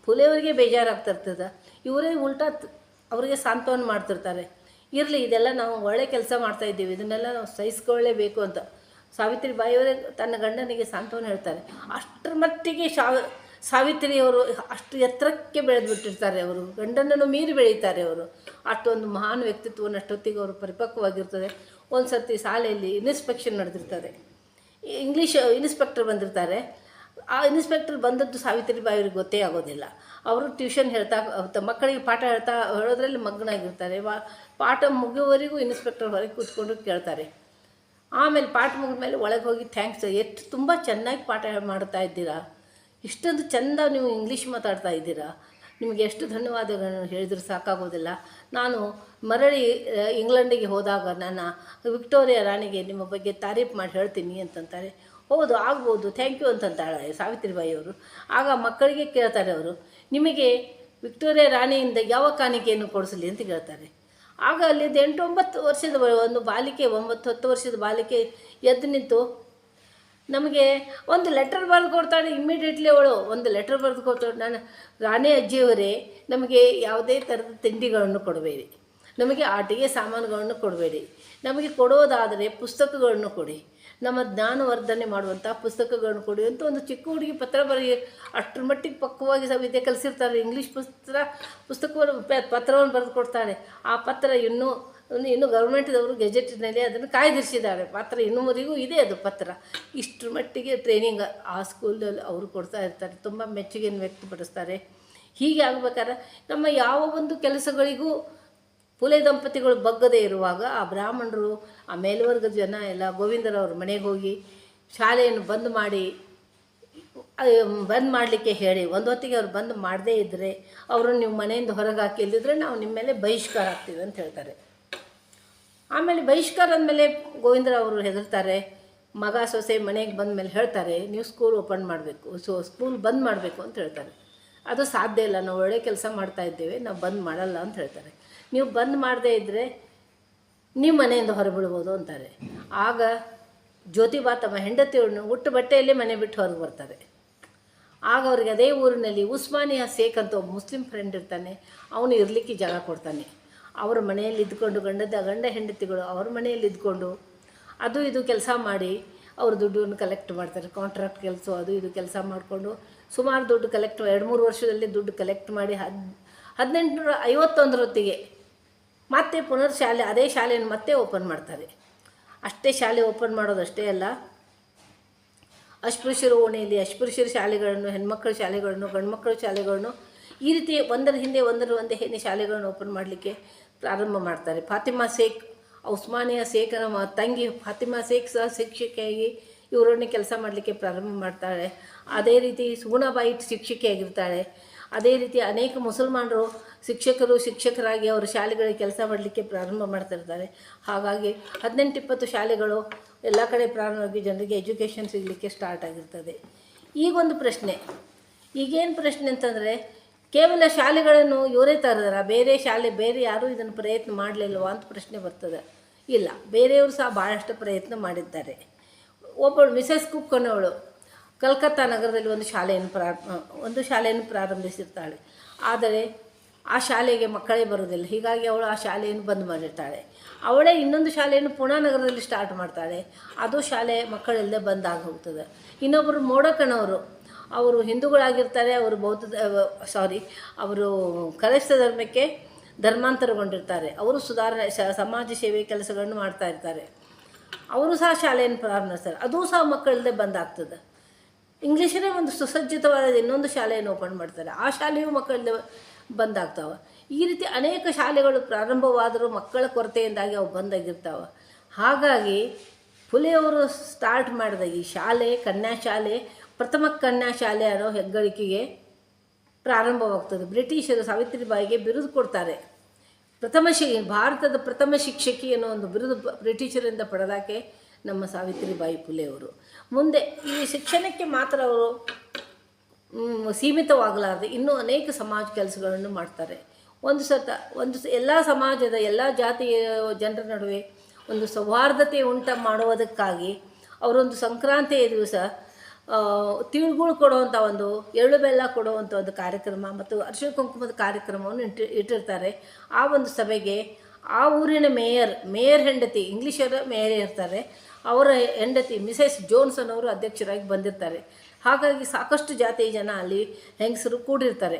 ಪುಲಿಯವರಿಗೆ ಬೇಜಾರಾಗ್ತಿರ್ತದೆ, ಇವರೇ ಉಲ್ಟಾ ಅವರಿಗೆ ಸಾಂತ್ವನ ಮಾಡ್ತಿರ್ತಾರೆ. ಇರಲಿ, ಇದೆಲ್ಲ ನಾವು ಒಳ್ಳೆ ಕೆಲಸ ಮಾಡ್ತಾಯಿದ್ದೀವಿ, ಇದನ್ನೆಲ್ಲ ನಾವು ಸಹಿಸ್ಕೊಳ್ಳೇಬೇಕು ಅಂತ ಸಾವಿತ್ರಿಬಾಯಿಯವರೇ ತನ್ನ ಗಂಡನಿಗೆ ಸಾಂತ್ವನ ಹೇಳ್ತಾರೆ. ಅಷ್ಟರ ಮಟ್ಟಿಗೆ ಸಾವಿತ್ರಿಯವರು ಅಷ್ಟು ಎತ್ತರಕ್ಕೆ ಬೆಳೆದುಬಿಟ್ಟಿರ್ತಾರೆ. ಅವರು ಗಂಡನನ್ನು ಮೀರಿ ಬೆಳೀತಾರೆ. ಅವರು ಅಷ್ಟೊಂದು ಮಹಾನ್ ವ್ಯಕ್ತಿತ್ವವನ್ನು ಅಷ್ಟೊತ್ತಿಗೆ ಅವರು ಪರಿಪಕ್ವವಾಗಿರ್ತದೆ. ಒಂದು ಸರ್ತಿ ಶಾಲೆಯಲ್ಲಿ ಇನ್ಸ್ಪೆಕ್ಷನ್ ನಡೆದಿರ್ತದೆ. ಇಂಗ್ಲೀಷ್ ಇನ್ಸ್ಪೆಕ್ಟರ್ ಬಂದಿರ್ತಾರೆ. ಆ ಇನ್ಸ್ಪೆಕ್ಟರ್ ಬಂದದ್ದು ಸಾವಿತ್ರಿಬಾಯಿಯವ್ರಿಗೆ ಗೊತ್ತೇ ಆಗೋದಿಲ್ಲ. ಅವರು ಟ್ಯೂಷನ್ ಮಕ್ಕಳಿಗೆ ಪಾಠ ಹೇಳೋದ್ರಲ್ಲಿ ಮಗ್ನಾಗಿರ್ತಾರೆ. ಪಾಠ ಮುಗಿಯುವವರೆಗೂ ಇನ್ಸ್ಪೆಕ್ಟರ್ ಹೊರಗೆ ಕೂತ್ಕೊಂಡು ಕೇಳ್ತಾರೆ. ಆಮೇಲೆ ಪಾಠ ಮುಗಿದ ಮೇಲೆ ಒಳಗೆ ಹೋಗಿ ಥ್ಯಾಂಕ್ಸ್, ಎಷ್ಟು ತುಂಬ ಚೆನ್ನಾಗಿ ಪಾಠ ಮಾಡ್ತಾ ಇದ್ದೀರಾ, ಇಷ್ಟೊಂದು ಚೆಂದ ನೀವು ಇಂಗ್ಲೀಷ್ ಮಾತಾಡ್ತಾ ಇದ್ದೀರಾ, ನಿಮಗೆ ಎಷ್ಟು ಧನ್ಯವಾದಗಳನ್ನು ಹೇಳಿದರೂ ಸಾಕಾಗೋದಿಲ್ಲ. ನಾನು ಮರಳಿ ಇಂಗ್ಲೆಂಡಿಗೆ ಹೋದಾಗ ನನ್ನ ವಿಕ್ಟೋರಿಯಾ ರಾಣಿಗೆ ನಿಮ್ಮ ಬಗ್ಗೆ ತಾರೀಫ್ ಮಾಡಿ ಹೇಳ್ತೀನಿ ಅಂತಂತಾರೆ. ಹೌದು, ಆಗ್ಬೋದು, ಥ್ಯಾಂಕ್ ಯು ಅಂತಂತಾಳೆ ಸಾವಿತ್ರಿಬಾಯಿಯವರು. ಆಗ ಮಕ್ಕಳಿಗೆ ಕೇಳ್ತಾರೆ ಅವರು, ನಿಮಗೆ ವಿಕ್ಟೋರಿಯಾ ರಾಣಿಯಿಂದ ಯಾವ ಕಾಣಿಕೆಯನ್ನು ಕೊಡಿಸಲಿ ಅಂತ ಕೇಳ್ತಾರೆ. ಆಗ ಅಲ್ಲಿಂದ 8-9 ವರ್ಷದ ಒಂದು ಬಾಲಿಕೆ, 9-10 ವರ್ಷದ ಬಾಲಿಕೆ ಎದ್ದು ನಿಂತು ನಮಗೆ ಒಂದು ಲೆಟರ್ ಬರೆದು ಕೊಡ್ತಾಳೆ. ಇಮ್ಮಿಡಿಯೇಟ್ಲಿ ಅವಳು ಒಂದು ಲೆಟರ್ ಬರೆದು ಕೊಡ್ತಾಳೆ. ನಾನು ರಾಣಿ ಅಜ್ಜಿಯವರೇ, ನಮಗೆ ಯಾವುದೇ ಥರದ ತಿಂಡಿಗಳನ್ನು ಕೊಡಬೇಡಿ, ನಮಗೆ ಆಟಿಕೆ ಸಾಮಾನುಗಳನ್ನು ಕೊಡಬೇಡಿ, ನಮಗೆ ಕೊಡೋದಾದರೆ ಪುಸ್ತಕಗಳನ್ನು ಕೊಡಿ, ನಮ್ಮ ಜ್ಞಾನವರ್ಧನೆ ಮಾಡುವಂಥ ಪುಸ್ತಕಗಳನ್ನು ಕೊಡಿ ಅಂತ ಒಂದು ಚಿಕ್ಕ ಹುಡುಗಿ ಪತ್ರ ಅಷ್ಟರ ಮಟ್ಟಿಗೆ ಪಕ್ವವಾಗಿ ವಿದ್ಯೆ ಕಲಿಸಿರ್ತಾರೆ. ಇಂಗ್ಲೀಷ್ ಪತ್ರವನ್ನು ಬರೆದು ಕೊಡ್ತಾಳೆ. ಆ ಪತ್ರ ಇನ್ನೂ ಗೌರ್ಮೆಂಟ್ದವರು ಗೆಜೆಟಿನಲ್ಲಿ ಅದನ್ನು ಕಾಯ್ದಿರಿಸಿದ್ದಾರೆ. ಪತ್ರ ಇನ್ನೂವರೆಗೂ ಇದೆ ಅದು ಪತ್ರ. ಇಷ್ಟರ ಮಟ್ಟಿಗೆ ಟ್ರೈನಿಂಗ್ ಆ ಸ್ಕೂಲಲ್ಲಿ ಅವರು ಕೊಡ್ತಾ ಇರ್ತಾರೆ. ತುಂಬ ಮೆಚ್ಚುಗೆಯನ್ನು ವ್ಯಕ್ತಪಡಿಸ್ತಾರೆ. ಹೀಗೆ ಆಗಬೇಕಾದ್ರೆ ನಮ್ಮ ಯಾವ ಒಂದು ಕೆಲಸಗಳಿಗೂ ಪುಲೆ ದಂಪತಿಗಳು ಬಗ್ಗದೇ ಇರುವಾಗ ಆ ಬ್ರಾಹ್ಮಣರು, ಆ ಮೇಲ್ವರ್ಗದ ಜನ ಎಲ್ಲ ಗೋವಿಂದರವ್ರ ಮನೆಗೆ ಹೋಗಿ ಶಾಲೆಯನ್ನು ಬಂದ್ ಮಾಡಲಿಕ್ಕೆ ಹೇಳಿ, ಒಂದು ಹೊತ್ತಿಗೆ ಅವ್ರು ಬಂದ್ ಮಾಡದೇ ಇದ್ದರೆ ಅವರು ನೀವು ಮನೆಯಿಂದ ಹೊರಗೆ ಹಾಕಿ ಇಲ್ಲದಿದ್ದರೆ ನಾವು ನಿಮ್ಮ ಮೇಲೆ ಬಹಿಷ್ಕಾರ ಆಗ್ತೀವಿ ಅಂತ ಹೇಳ್ತಾರೆ. ಆಮೇಲೆ ಬಹಿಷ್ಕಾರ ಅಂದಮೇಲೆ ಗೋವಿಂದರವರು ಹೆದರ್ತಾರೆ. ಮಗ ಸೊಸೆ ಮನೆಗೆ ಬಂದ ಮೇಲೆ ಹೇಳ್ತಾರೆ, ನೀವು ಸ್ಕೂಲ್ ಓಪನ್ ಮಾಡಬೇಕು, ಸ್ಕೂಲ್ ಬಂದ್ ಮಾಡಬೇಕು ಅಂತ ಹೇಳ್ತಾರೆ. ಅದು ಸಾಧ್ಯ ಇಲ್ಲ, ನಾವು ಒಳ್ಳೆ ಕೆಲಸ ಮಾಡ್ತಾ ಇದ್ದೇವೆ, ನಾವು ಬಂದ್ ಮಾಡಲ್ಲ ಅಂತ ಹೇಳ್ತಾರೆ. ನೀವು ಬಂದ್ ಮಾಡದೇ ಇದ್ದರೆ ನೀವು ಮನೆಯಿಂದ ಹೊರಬಿಡ್ಬೋದು ಅಂತಾರೆ. ಆಗ ಜ್ಯೋತಿಬಾ ತಮ್ಮ ಹೆಂಡತಿಯನ್ನು ಉಟ್ಟು ಬಟ್ಟೆಯಲ್ಲೇ ಮನೆ ಬಿಟ್ಟು ಹೊರಗೆ ಬರ್ತಾರೆ. ಆಗ ಅವ್ರಿಗೆ ಅದೇ ಊರಿನಲ್ಲಿ ಉಸ್ಮಾನಿಯಾ ಶೇಖ್ ಅಂತ ಒಬ್ಬ ಮುಸ್ಲಿಂ ಫ್ರೆಂಡ್ ಇರ್ತಾನೆ, ಅವನು ಇರಲಿಕ್ಕೆ ಜಾಗ ಕೊಡ್ತಾನೆ. ಅವರ ಮನೆಯಲ್ಲಿ ಇದ್ಕೊಂಡು ಗಂಡ ಹೆಂಡತಿಗಳು ಅವ್ರ ಮನೆಯಲ್ಲಿ ಇದ್ಕೊಂಡು ಅದು ಇದು ಕೆಲಸ ಮಾಡಿ ಅವರು ದುಡ್ಡನ್ನು ಕಲೆಕ್ಟ್ ಮಾಡ್ತಾರೆ. ಕಾಂಟ್ರಾಕ್ಟ್ ಕೆಲಸ ಅದು ಇದು ಕೆಲಸ ಮಾಡಿಕೊಂಡು ಸುಮಾರು ದುಡ್ಡು ಕಲೆಕ್ಟ್ 2-3 ವರ್ಷದಲ್ಲಿ ದುಡ್ಡು ಕಲೆಕ್ಟ್ ಮಾಡಿ 1851 ಹೊತ್ತಿಗೆ ಮತ್ತೆ ಪುನರ್ ಅದೇ ಶಾಲೆಯನ್ನು ಮತ್ತೆ ಓಪನ್ ಮಾಡ್ತಾರೆ. ಅಷ್ಟೇ ಶಾಲೆ ಓಪನ್ ಮಾಡೋದಷ್ಟೇ ಅಲ್ಲ, ಅಸ್ಪೃಶ್ಯರ ಓಣಿಯಲ್ಲಿ ಅಸ್ಪೃಶ್ಯರ ಶಾಲೆಗಳನ್ನು, ಹೆಣ್ಮಕ್ಕಳ ಶಾಲೆಗಳನ್ನು, ಗಂಡುಮಕ್ಕಳ ಶಾಲೆಗಳನ್ನು, ಈ ರೀತಿ ಒಂದರ ಹಿಂದೆ ಒಂದೇ ಶಾಲೆಗಳನ್ನು ಓಪನ್ ಮಾಡಲಿಕ್ಕೆ ಪ್ರಾರಂಭ ಮಾಡ್ತಾರೆ. ಫಾತಿಮಾ ಶೇಖ್, ಉಸ್ಮಾನಿಯಾ ಶೇಖನ ತಂಗಿ ಫಾತಿಮಾ ಶೇಖ್ ಸಹ ಶಿಕ್ಷಕಿಯಾಗಿ ಇವರನ್ನೇ ಕೆಲಸ ಮಾಡಲಿಕ್ಕೆ ಪ್ರಾರಂಭ ಮಾಡ್ತಾಳೆ. ಅದೇ ರೀತಿ ಸುಗುಣಾಬಾಯಿ ಶಿಕ್ಷಕಿಯಾಗಿರ್ತಾಳೆ. ಅದೇ ರೀತಿ ಅನೇಕ ಮುಸಲ್ಮಾನರು ಶಿಕ್ಷಕರಾಗಿ ಅವರ ಶಾಲೆಗಳಿಗೆ ಕೆಲಸ ಮಾಡಲಿಕ್ಕೆ ಪ್ರಾರಂಭ ಮಾಡ್ತಿರ್ತಾರೆ. ಹಾಗಾಗಿ 18-20 ಶಾಲೆಗಳು ಎಲ್ಲ ಕಡೆ ಪ್ರಾರಂಭವಾಗಿ ಜನರಿಗೆ ಎಜುಕೇಷನ್ ಸಿಗಲಿಕ್ಕೆ ಸ್ಟಾರ್ಟ್ ಆಗಿರ್ತದೆ. ಈಗೊಂದು ಪ್ರಶ್ನೆ, ಈಗೇನು ಪ್ರಶ್ನೆ ಅಂತಂದರೆ, ಕೇವಲ ಶಾಲೆಗಳನ್ನು ಇವರೇ ತರದಾರ, ಬೇರೆ ಯಾರೂ ಇದನ್ನು ಪ್ರಯತ್ನ ಮಾಡಲಿಲ್ವಾ ಅಂತ ಪ್ರಶ್ನೆ ಬರ್ತದೆ. ಇಲ್ಲ, ಬೇರೆಯವರು ಸಹ ಭಾಳಷ್ಟು ಪ್ರಯತ್ನ ಮಾಡಿದ್ದಾರೆ. ಒಬ್ಬಳು ಮಿಸೆಸ್ ಕುಕ್ ಅನ್ನೋಳು ಕಲ್ಕತ್ತಾ ನಗರದಲ್ಲಿ ಒಂದು ಶಾಲೆಯನ್ನು ಪ್ರಾರಂಭಿಸಿರ್ತಾಳೆ. ಆದರೆ ಆ ಶಾಲೆಗೆ ಮಕ್ಕಳೇ ಬರೋದಿಲ್ಲ. ಹೀಗಾಗಿ ಅವಳು ಆ ಶಾಲೆಯನ್ನು ಬಂದ್ ಮಾಡಿರ್ತಾಳೆ. ಅವಳೇ ಇನ್ನೊಂದು ಶಾಲೆಯನ್ನು ಪುಣಾ ನಗರದಲ್ಲಿ ಸ್ಟಾರ್ಟ್ ಮಾಡ್ತಾಳೆ. ಅದು ಶಾಲೆ ಮಕ್ಕಳಿಲ್ಲದೆ ಬಂದಾಗಿ ಹೋಗ್ತದೆ. ಇನ್ನೊಬ್ಬರು ಮೋಡಕನವರು, ಅವರು ಹಿಂದೂಗಳಾಗಿರ್ತಾರೆ. ಅವರು ಕ್ರೈಸ್ತ ಧರ್ಮಕ್ಕೆ ಧರ್ಮಾಂತರಗೊಂಡಿರ್ತಾರೆ. ಅವರು ಸಮಾಜ ಸೇವೆ ಕೆಲಸಗಳನ್ನು ಮಾಡ್ತಾ ಇರ್ತಾರೆ. ಅವರು ಸಹ ಶಾಲೆಯನ್ನು ಪ್ರಾರಂಭಿಸ್ತಾರೆ. ಅದೂ ಸಹ ಮಕ್ಕಳಿಲ್ಲದೆ ಬಂದಾಗ್ತದೆ. ಇಂಗ್ಲೀಷರೇ ಒಂದು ಸುಸಜ್ಜಿತವಾದ ಇನ್ನೊಂದು ಶಾಲೆಯನ್ನು ಓಪನ್ ಮಾಡ್ತಾರೆ. ಆ ಶಾಲೆಯೂ ಮಕ್ಕಳಿಂದ ಬಂದಾಗ್ತಾವೆ. ಈ ರೀತಿ ಅನೇಕ ಶಾಲೆಗಳು ಪ್ರಾರಂಭವಾದರೂ ಮಕ್ಕಳ ಕೊರತೆಯಿಂದಾಗಿ ಅವು ಬಂದಾಗಿರ್ತಾವೆ. ಹಾಗಾಗಿ ಫುಲೆಯವರು ಸ್ಟಾರ್ಟ್ ಮಾಡಿದ ಈ ಶಾಲೆ ಕನ್ಯಾಶಾಲೆ, ಪ್ರಥಮ ಕನ್ಯಾಶಾಲೆ ಅನ್ನೋ ಹೆಗ್ಗಳಿಕೆಗೆ ಪ್ರಾರಂಭವಾಗ್ತದೆ. ಬ್ರಿಟಿಷರು ಸಾವಿತ್ರಿಬಾಯಿಗೆ ಬಿರುದು ಕೊಡ್ತಾರೆ. ಭಾರತದ ಪ್ರಥಮ ಶಿಕ್ಷಕಿ ಅನ್ನೋ ಒಂದು ಬಿರುದು ಬ್ರಿಟಿಷರಿಂದ ಪಡೆದಾಕೆ ನಮ್ಮ ಸಾವಿತ್ರಿಬಾಯಿ ಫುಲೆಯವರು. ಮುಂದೆ ಈ ಶಿಕ್ಷಣಕ್ಕೆ ಮಾತ್ರ ಅವರು ಸೀಮಿತವಾಗಲಾರದೆ ಇನ್ನೂ ಅನೇಕ ಸಮಾಜ ಕೆಲಸಗಳನ್ನು ಮಾಡ್ತಾರೆ. ಎಲ್ಲ ಸಮಾಜದ ಎಲ್ಲ ಜಾತಿಯ ಜನರ ನಡುವೆ ಒಂದು ಸೌಹಾರ್ದತೆ ಮಾಡುವುದಕ್ಕಾಗಿ ಅವರೊಂದು ಸಂಕ್ರಾಂತಿಯ ದಿವಸ ತಿಳುಗುಳು ಕೊಡುವಂಥ ಒಂದು ಎಳ್ಳು ಬೆಲ್ಲ ಕೊಡುವಂಥ ಒಂದು ಕಾರ್ಯಕ್ರಮ ಮತ್ತು ಅರಿಶಿಣ ಕುಂಕುಮದ ಕಾರ್ಯಕ್ರಮವನ್ನು ಇಟ್ಟಿರ್ತಾರೆ. ಆ ಒಂದು ಸಭೆಗೆ ಆ ಊರಿನ ಮೇಯರ್ ಹೆಂಡತಿ, ಇಂಗ್ಲೀಷರ ಮೇಯರ್ ಇರ್ತಾರೆ, ಅವರ ಹೆಂಡತಿ ಮಿಸೆಸ್ ಜೋನ್ಸನ್ ಅವರು ಅಧ್ಯಕ್ಷರಾಗಿ ಬಂದಿರ್ತಾರೆ. ಹಾಗಾಗಿ ಸಾಕಷ್ಟು ಜಾತಿಯ ಜನ ಅಲ್ಲಿ ಹೆಂಗಸರು ಕೂಡಿರ್ತಾರೆ.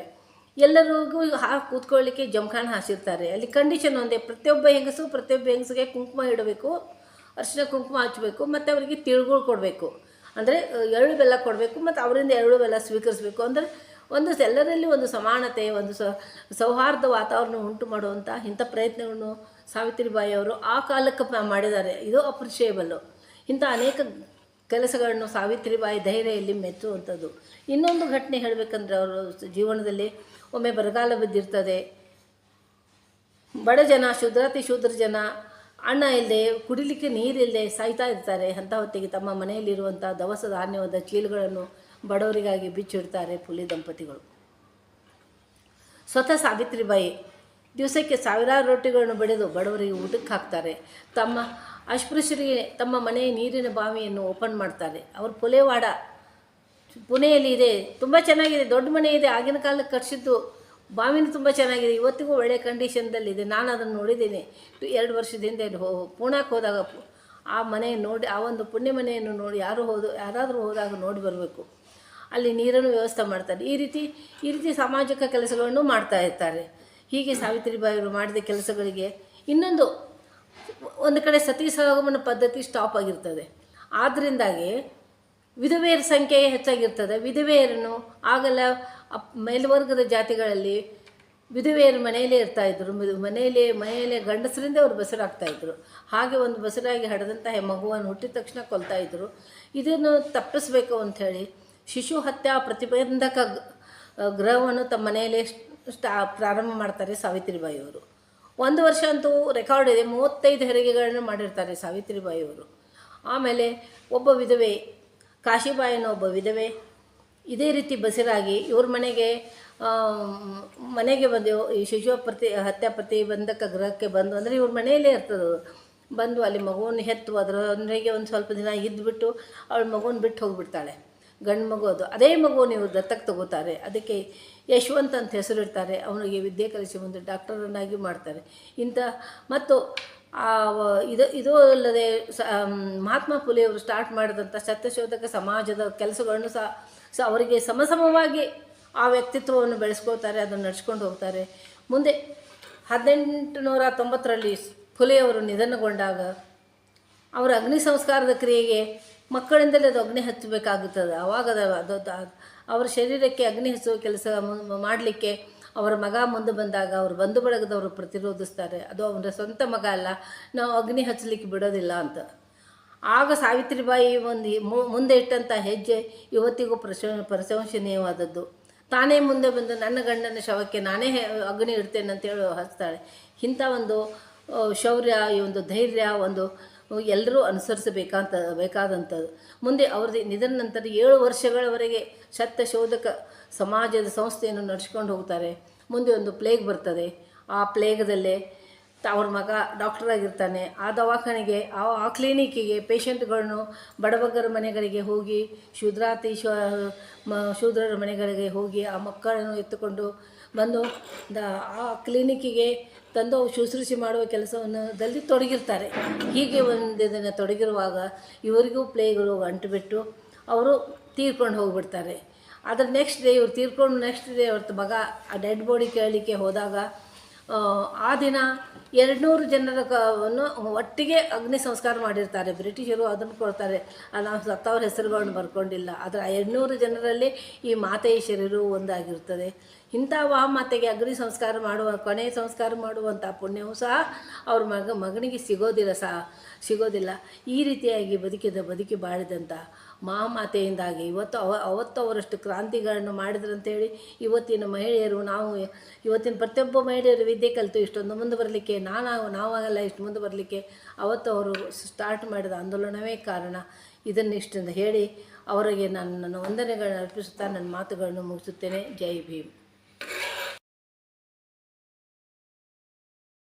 ಎಲ್ಲರಿಗೂ ಕೂತ್ಕೊಳ್ಳಿಕ್ಕೆ ಜಮಖಾನ ಹಾಸಿರ್ತಾರೆ. ಅಲ್ಲಿ ಕಂಡೀಷನ್ ಒಂದೇ, ಪ್ರತಿಯೊಬ್ಬ ಹೆಂಗಸಿಗೆ ಕುಂಕುಮ ಇಡಬೇಕು, ಅರಿಶಿಣ ಕುಂಕುಮ ಹಚ್ಚಬೇಕು, ಮತ್ತು ಅವರಿಗೆ ತಿಳುಗುಳು ಕೊಡಬೇಕು. ಅಂದರೆ ಎಳ್ಳು ಬೆಲ್ಲ ಕೊಡಬೇಕು ಮತ್ತು ಅವರಿಂದ ಎಳ್ಳು ಬೆಲ್ಲ ಸ್ವೀಕರಿಸಬೇಕು. ಅಂದರೆ ಎಲ್ಲರಲ್ಲಿ ಒಂದು ಸಮಾನತೆ, ಒಂದು ಸೌಹಾರ್ದ ವಾತಾವರಣ ಉಂಟು ಮಾಡುವಂಥ ಇಂಥ ಪ್ರಯತ್ನಗಳನ್ನು ಸಾವಿತ್ರಿಬಾಯಿ ಅವರು ಆ ಕಾಲಕ್ಕೆ ಮಾಡಿದ್ದಾರೆ. ಇದು ಅಪ್ರಿಷಿಯೇಬಲ್ಲು. ಇಂಥ ಅನೇಕ ಕೆಲಸಗಳನ್ನು ಸಾವಿತ್ರಿಬಾಯಿ ಧೈರ್ಯದಲ್ಲಿ ಮೆಚ್ಚುವಂಥದ್ದು. ಇನ್ನೊಂದು ಘಟನೆ ಹೇಳಬೇಕಂದ್ರೆ, ಅವರು ಜೀವನದಲ್ಲಿ ಒಮ್ಮೆ ಬರಗಾಲ ಬಿದ್ದಿರ್ತದೆ. ಬಡ ಜನ, ಶೂದ್ರ ಜನ ಅನ್ನ ಇಲ್ಲದೆ, ಕುಡಿಲಿಕ್ಕೆ ನೀರಿಲ್ಲದೆ ಸಾಯ್ತಾ ಇರ್ತಾರೆ. ಅಂಥ ಹೊತ್ತಿಗೆ ತಮ್ಮ ಮನೆಯಲ್ಲಿರುವಂಥ ದವಸ ಧಾನ್ಯವಾದ ಚೀಲಗಳನ್ನು ಬಡವರಿಗಾಗಿ ಬಿಚ್ಚಿಡ್ತಾರೆ ಫುಲೆ ದಂಪತಿಗಳು. ಸ್ವತಃ ಸಾವಿತ್ರಿಬಾಯಿ ದಿವಸಕ್ಕೆ ಸಾವಿರಾರು ರೊಟ್ಟಿಗಳನ್ನು ಬಡಿದು ಬಡವರಿಗೆ ಊಟಕ್ಕೆ ಹಾಕ್ತಾರೆ. ತಮ್ಮ ಅಸ್ಪೃಶ್ಯರಿಗೆ ತಮ್ಮ ಮನೆಯ ನೀರಿನ ಬಾವಿಯನ್ನು ಓಪನ್ ಮಾಡ್ತಾರೆ. ಅವರು ಪುಲೆವಾಡ ಪುಣೆಯಲ್ಲಿ ಇದೆ, ತುಂಬ ಚೆನ್ನಾಗಿದೆ, ದೊಡ್ಡ ಮನೆ ಇದೆ. ಆಗಿನ ಕಾಲಕ್ಕೆ ಕಟ್ಟಿಸಿದ್ದು ಬಾವಿನೂ ತುಂಬ ಚೆನ್ನಾಗಿದೆ, ಇವತ್ತಿಗೂ ಒಳ್ಳೆಯ ಕಂಡೀಷನ್ದಲ್ಲಿದೆ. ನಾನು ಅದನ್ನು ನೋಡಿದ್ದೇನೆ 2 ವರ್ಷದ ಹಿಂದೆ ಪೂನಾಕ್ಕೆ ಹೋದಾಗ. ಆ ಮನೆ ನೋಡಿ, ಆ ಒಂದು ಪುಣ್ಯ ಮನೆಯನ್ನು ನೋಡಿ ಯಾರಾದರೂ ಹೋದಾಗ ನೋಡಿ ಬರಬೇಕು. ಅಲ್ಲಿ ನೀರನ್ನು ವ್ಯವಸ್ಥೆ ಮಾಡ್ತಾರೆ. ಈ ರೀತಿ ಸಾಮಾಜಿಕ ಕೆಲಸಗಳನ್ನು ಮಾಡ್ತಾ ಇರ್ತಾರೆ. ಹೀಗೆ ಸಾವಿತ್ರಿಬಾಯಿಯವರು ಮಾಡಿದ ಕೆಲಸಗಳಿಗೆ ಒಂದು ಕಡೆ ಸತಿ ಸಹಗಮನ ಪದ್ಧತಿ ಸ್ಟಾಪ್ ಆಗಿರ್ತದೆ. ಆದ್ದರಿಂದಾಗಿ ವಿಧವೆಯರ ಸಂಖ್ಯೆ ಹೆಚ್ಚಾಗಿರ್ತದೆ. ವಿಧವೆಯರನ್ನು ಆಗಲ್ಲ ಮೇಲ್ವರ್ಗದ ಜಾತಿಗಳಲ್ಲಿ ವಿಧವೆಯರು ಮನೆಯಲ್ಲೇ ಇರ್ತಾಯಿದ್ರು. ಮನೆಯಲ್ಲೇ ಗಂಡಸರಿಂದ ಅವರು ಬಸರಾಗ್ತಾಯಿದ್ರು. ಹಾಗೆ ಒಂದು ಬಸರಾಗಿ ಹಡೆದಂಥ ಮಗುವನ್ನು ಹುಟ್ಟಿದ ತಕ್ಷಣ ಕೊಲ್ತಾಯಿದ್ರು. ಇದನ್ನು ತಪ್ಪಿಸಬೇಕು ಅಂಥೇಳಿ ಶಿಶು ಹತ್ಯಾ ಪ್ರತಿಬಂಧಕ ಗೃಹವನ್ನು ತಮ್ಮ ಮನೆಯಲ್ಲೇ ಪ್ರಾರಂಭ ಮಾಡ್ತಾರೆ ಸಾವಿತ್ರಿಬಾಯಿಯವರು. 1 ವರ್ಷ ಅಂತೂ ರೆಕಾರ್ಡ್ ಇದೆ, 35 ಹೆರಿಗೆಗಳನ್ನು ಮಾಡಿರ್ತಾರೆ ಸಾವಿತ್ರಿಬಾಯಿಯವರು. ಆಮೇಲೆ ಒಬ್ಬ ವಿಧವೆ, ಕಾಶಿಬಾಯಿ ಅನ್ನೋ ಒಬ್ಬ ವಿಧವೆ ಇದೇ ರೀತಿ ಬಸರಾಗಿ ಇವ್ರ ಮನೆಗೆ ಬಂದು ಈ ಶಿಶು ಹತ್ಯಾ ಪ್ರತಿಬಂಧಕ ಗೃಹಕ್ಕೆ ಬಂದು, ಅಂದರೆ ಇವ್ರ ಮನೆಯಲ್ಲೇ ಇರ್ತದೆ, ಬಂದು ಅಲ್ಲಿ ಮಗುವನ್ನು ಹೆತ್ತು ಅದರೊಂದಿಗೆ ಒಂದು ಸ್ವಲ್ಪ ದಿನ ಇದ್ದುಬಿಟ್ಟು ಅವಳ ಮಗುವನ್ನು ಬಿಟ್ಟು ಹೋಗಿಬಿಡ್ತಾಳೆ. ಗಂಡು ಮಗು ಅದು. ಅದೇ ಮಗುವನ್ನು ಇವರು ದತ್ತಕ್ಕೆ ತಗೋತಾರೆ. ಅದಕ್ಕೆ ಯಶವಂತ್ ಅಂತ ಹೆಸರಿಡ್ತಾರೆ. ಅವನಿಗೆ ವಿದ್ಯೆ ಕಲಿಸಿ ಮುಂದೆ ಡಾಕ್ಟರನ್ನಾಗಿ ಮಾಡ್ತಾರೆ. ಮತ್ತು ಇದು ಅಲ್ಲದೆ ಮಹಾತ್ಮ ಫುಲೆಯವರು ಸ್ಟಾರ್ಟ್ ಮಾಡಿದಂಥ ಸತ್ಯಶೋಧಕ ಸಮಾಜದ ಕೆಲಸಗಳನ್ನು ಸಹ ಅವರಿಗೆ ಸಮವಾಗಿ ಆ ವ್ಯಕ್ತಿತ್ವವನ್ನು ಬೆಳೆಸ್ಕೊಳ್ತಾರೆ, ಅದನ್ನು ನಡೆಸ್ಕೊಂಡು ಹೋಗ್ತಾರೆ. ಮುಂದೆ 1890ರಲ್ಲಿ ಫುಲೆಯವರು ನಿಧನಗೊಂಡಾಗ ಅವರ ಅಗ್ನಿ ಸಂಸ್ಕಾರದ ಕ್ರಿಯೆಗೆ ಮಕ್ಕಳಿಂದಲೇ ಅದು ಅಗ್ನಿ ಹಚ್ಚಬೇಕಾಗುತ್ತದೆ. ಆವಾಗ ಅವರ ಶರೀರಕ್ಕೆ ಅಗ್ನಿ ಹಚ್ಚುವ ಕೆಲಸ ಮಾಡಲಿಕ್ಕೆ ಅವರ ಮಗ ಮುಂದೆ ಬಂದಾಗ ಅವರು ಬಂಧು ಬಳಗದವರು ಪ್ರತಿರೋಧಿಸ್ತಾರೆ. ಅದು ಅವರ ಸ್ವಂತ ಮಗ ಅಲ್ಲ, ನಾವು ಅಗ್ನಿ ಹಚ್ಚಲಿಕ್ಕೆ ಬಿಡೋದಿಲ್ಲ ಅಂತ. ಆಗ ಸಾವಿತ್ರಿಬಾಯಿ ಮುಂದೆ ಇಟ್ಟಂಥ ಹೆಜ್ಜೆ ಇವತ್ತಿಗೂ ಪ್ರಶಂಸನೀಯವಾದದ್ದು. ತಾನೇ ಮುಂದೆ ಬಂದು ನನ್ನ ಗಂಡನ ಶವಕ್ಕೆ ನಾನೇ ಅಗ್ನಿ ಇಡ್ತೇನೆ ಅಂತೇಳಿ ಹಚ್ತಾಳೆ. ಇಂಥ ಒಂದು ಶೌರ್ಯ, ಈ ಒಂದು ಧೈರ್ಯ ಒಂದು ಎಲ್ಲರೂ ಬೇಕಾದಂಥದ್ದು. ಮುಂದೆ ಅವ್ರದ್ದು ನಿಧನ ನಂತರ 7 ವರ್ಷಗಳವರೆಗೆ ಸತ್ಯ ಶೋಧಕ ಸಮಾಜದ ಸಂಸ್ಥೆಯನ್ನು ನಡೆಸ್ಕೊಂಡು ಹೋಗ್ತಾರೆ. ಮುಂದೆ ಒಂದು ಪ್ಲೇಗ್ ಬರ್ತದೆ. ಆ ಪ್ಲೇಗದಲ್ಲೇ ಅವ್ರ ಮಗ ಡಾಕ್ಟರಾಗಿರ್ತಾನೆ. ಆ ದವಾಖಾನೆಗೆ, ಆ ಕ್ಲಿನಿಕ್ಕಿಗೆ ಪೇಷಂಟ್ಗಳನ್ನು ಬಡಬಗ್ಗರ ಮನೆಗಳಿಗೆ ಹೋಗಿ, ಶೂದ್ರರ ಮನೆಗಳಿಗೆ ಹೋಗಿ ಆ ಮಕ್ಕಳನ್ನು ಎತ್ತುಕೊಂಡು ಬಂದು ಆ ಕ್ಲಿನಿಕ್ಕಿಗೆ ತಂದು ಶುಶ್ರೂಷೆ ಮಾಡುವ ಕೆಲಸವನ್ನು ತೊಡಗಿರ್ತಾರೆ. ಹೀಗೆ ಒಂದು ಇದನ್ನು ತೊಡಗಿರುವಾಗ ಇವರಿಗೂ ಪ್ಲೇಗಳು ಅಂಟುಬಿಟ್ಟು ಅವರು ತೀರ್ಕೊಂಡು ಹೋಗಿಬಿಡ್ತಾರೆ. ಅದರ ನೆಕ್ಸ್ಟ್ ಡೇ ಇವ್ರು ತೀರ್ಕೊಂಡು ನೆಕ್ಸ್ಟ್ ಡೇ ಅವ್ರ ಮಗ ಆ ಡೆಡ್ ಬಾಡಿ ಕೇಳಲಿಕ್ಕೆ ಹೋದಾಗ ಆ ದಿನ 200 ಜನರನ್ನು ಒಟ್ಟಿಗೆ ಅಗ್ನಿ ಸಂಸ್ಕಾರ ಮಾಡಿರ್ತಾರೆ. ಬ್ರಿಟಿಷರು ಅದನ್ನು ಕೊಡ್ತಾರೆ. ನಾವು ಸತ್ತವ್ರ ಹೆಸರುಗಳನ್ನು ಬರ್ಕೊಂಡಿಲ್ಲ. ಆದರೆ 200 ಜನರಲ್ಲಿ ಈ ಮಾತೆಯ ಶರೀರವು ಒಂದಾಗಿರ್ತದೆ. ಇಂಥ ಮಹಾಮಾತೆಗೆ ಅಗ್ನಿ ಸಂಸ್ಕಾರ ಕೊನೆಯ ಸಂಸ್ಕಾರ ಮಾಡುವಂಥ ಪುಣ್ಯವೂ ಸಹ ಅವ್ರ ಮಗನಿಗೆ ಸಿಗೋದಿಲ್ಲ. ಈ ರೀತಿಯಾಗಿ ಬದುಕಿ ಬಾಳಿದಂಥ ಮಹಾಮಾತೆಯಿಂದಾಗಿ ಅವತ್ತು ಅವರಷ್ಟು ಕ್ರಾಂತಿಗಳನ್ನು ಮಾಡಿದ್ರಂತೇಳಿ ಇವತ್ತಿನ ಮಹಿಳೆಯರು, ಇವತ್ತಿನ ಪ್ರತಿಯೊಬ್ಬ ಮಹಿಳೆಯರು ವಿದ್ಯೆ ಕಲಿತು ಇಷ್ಟೊಂದು ಮುಂದೆ ಬರಲಿಕ್ಕೆ, ನಾವಾಗೆಲ್ಲ ಇಷ್ಟು ಮುಂದೆ ಬರಲಿಕ್ಕೆ ಅವತ್ತು ಅವರು ಸ್ಟಾರ್ಟ್ ಮಾಡಿದ ಆಂದೋಲನವೇ ಕಾರಣ. ಇದನ್ನಿಷ್ಟನ್ನು ಹೇಳಿ ಅವರಿಗೆ ನನ್ನ ವಂದನೆಗಳನ್ನು ಅರ್ಪಿಸುತ್ತಾ ನನ್ನ ಮಾತುಗಳನ್ನು ಮುಗಿಸುತ್ತೇನೆ. ಜೈ ಭೀಮ್.